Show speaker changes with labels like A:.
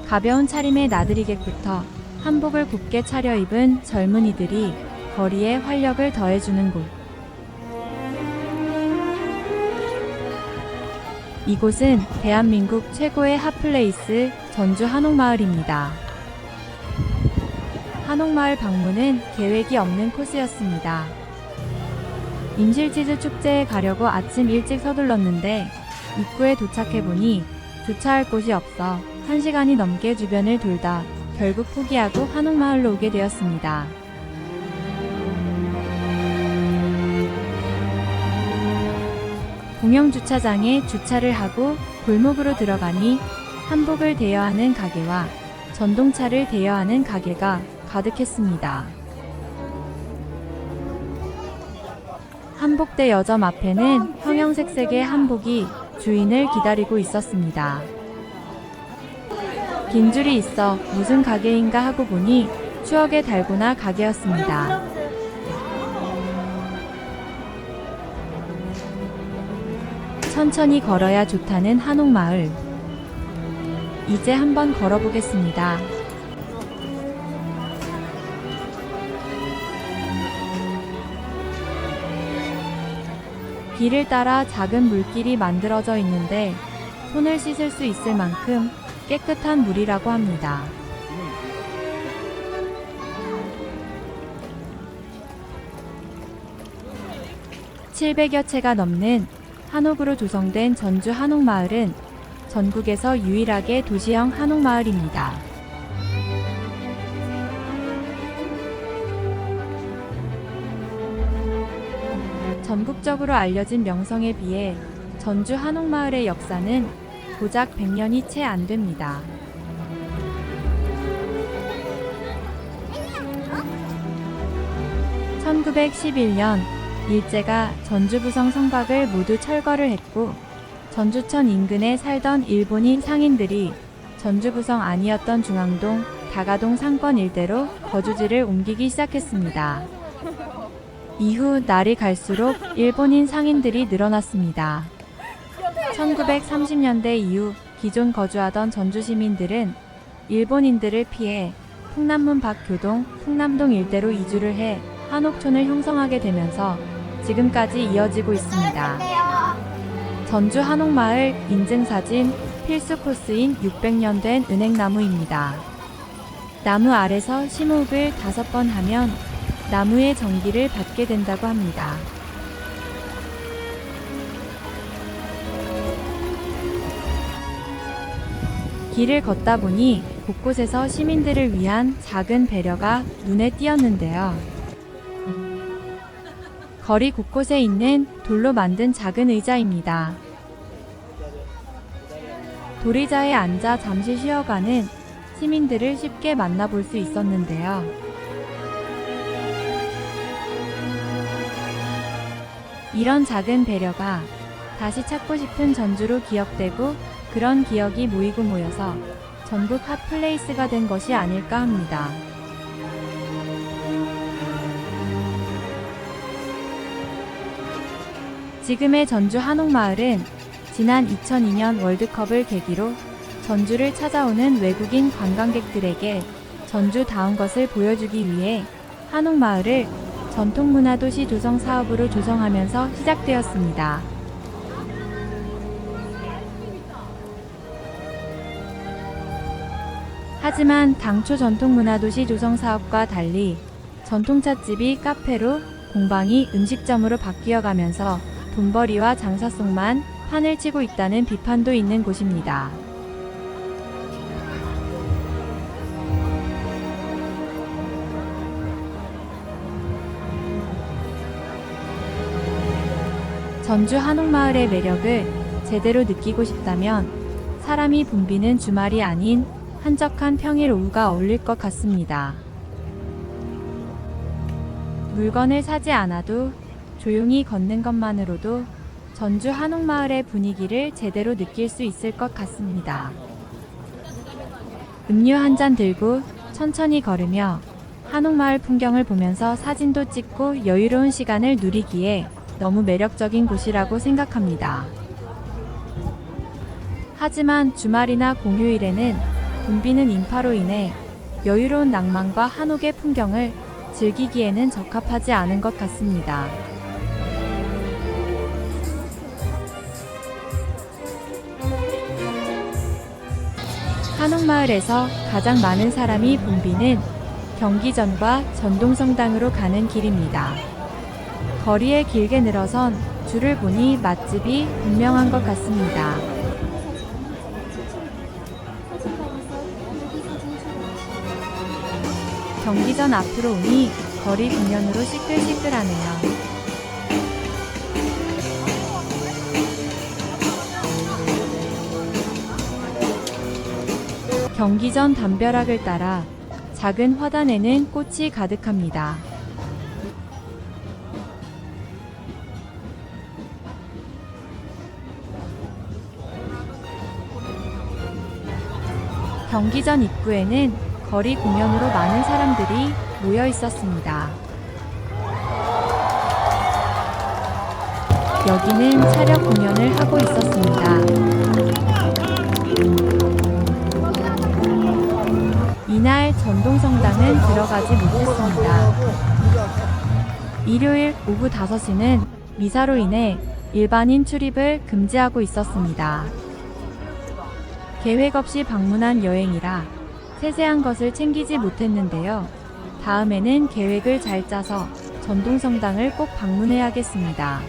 A: 가벼운 차림의 나들이객부터 한복을 곱게 차려입은 젊은이들이 거리에 활력을 더해주는 곳. 이곳은 대한민국 최고의 핫플레이스 전주 한옥마을입니다. 한옥마을 방문은 계획이 없는 코스였습니다. 임실치즈 축제에 가려고 아침 일찍 서둘렀는데 입구에 도착해보니 주차할 곳이 없어 1시간이 넘게 주변을 돌다 결국 포기하고 한옥마을로 오게 되었습니다. 공영 주차장에 주차를 하고 골목으로 들어가니 한복을 대여하는 가게와 전동차를 대여하는 가게가 가득했습니다. 한복대 여점 앞에는 형형색색의 한복이 주인을 기다리고 있었습니다. 긴 줄이 있어 무슨 가게인가 하고 보니 추억의 달고나 가게였습니다. 천천히 걸어야 좋다는 한옥마을. 이제 한번 걸어보겠습니다. 길을 따라 작은 물길이 만들어져 있는데 손을 씻을 수 있을 만큼 깨끗한 물이라고 합니다. (700여) 채가 넘는 한옥으로 조성된 전주 한옥마을은 전국에서 유일하게 도시형 한옥마을입니다. 전국적으로 알려진 명성에 비해 전주 한옥마을의 역사는 고작 100년이 채 안 됩니다. (1911년) 일제가 전주부성 성곽을 모두 철거를 했고 전주천 인근에 살던 일본인 상인들이 전주부성 아니었던 중앙동, 다가동 상권 일대로 거주지를 옮기기 시작했습니다. 이후 날이 갈수록 일본인 상인들이 늘어났습니다. 1930년대 이후 기존 거주하던 전주 시민들은 일본인들을 피해 풍남문 밖 교동, 풍남동 일대로 이주를 해 한옥촌을 형성하게 되면서 지금까지 이어지고 있습니다. 전주 한옥마을 인증사진 필수 코스인 600년 된 은행나무입니다. 나무 아래서 심호흡을 5번 하면 나무의 전기를 받게 된다고 합니다. 길을 걷다 보니 곳곳에서 시민들을 위한 작은 배려가 눈에 띄었는데요. 거리 곳곳에 있는 돌로 만든 작은 의자입니다. 돌의자에 앉아 잠시 쉬어가는 시민들을 쉽게 만나볼 수 있었는데요. 이런 작은 배려가 다시 찾고 싶은 전주로 기억되고 그런 기억이 모이고 모여서 전국 핫플레이스가 된 것이 아닐까 합니다. 지금의 전주 한옥마을은 지난 2002년 월드컵을 계기로 전주를 찾아오는 외국인 관광객들에게 전주다운 것을 보여주기 위해 한옥마을을 전통문화도시 조성 사업으로 조성하면서 시작되었습니다. 하지만 당초 전통문화도시 조성 사업과 달리 전통찻집이 카페로, 공방이 음식점으로 바뀌어가면서 돈벌이와 장사성만 판을 치고 있다는 비판도 있는 곳입니다. 전주 한옥마을의 매력을 제대로 느끼고 싶다면 사람이 붐비는 주말이 아닌 한적한 평일 오후가 어울릴 것 같습니다. 물건을 사지 않아도 조용히 걷는 것만으로도 전주 한옥마을의 분위기를 제대로 느낄 수 있을 것 같습니다. 음료 한 잔 들고 천천히 걸으며 한옥마을 풍경을 보면서 사진도 찍고 여유로운 시간을 누리기에 너무 매력적인 곳이라고 생각합니다. 하지만 주말이나 공휴일에는 붐비는 인파로 인해 여유로운 낭만과 한옥의 풍경을 즐기기에는 적합하지 않은 것 같습니다. 한옥마을에서 가장 많은 사람이 붐비는 경기전과 전동성당으로 가는 길입니다. 거리에 길게 늘어선 줄을 보니 맛집이 분명한 것 같습니다. 경기전 앞으로 오니 거리 뒷면으로 시끌시끌하네요. 경기전 담벼락을 따라 작은 화단에는 꽃이 가득합니다. 경기전 입구에는 거리 공연으로 많은 사람들이 모여 있었습니다. 여기는 차력 공연을 하고 있었습니다. 이날 전동성당은 들어가지 못했습니다. 일요일 오후 5시는 미사로 인해 일반인 출입을 금지하고 있었습니다. 계획 없이 방문한 여행이라 세세한 것을 챙기지 못했는데요. 다음에는 계획을 잘 짜서 전동성당을 꼭 방문해야겠습니다.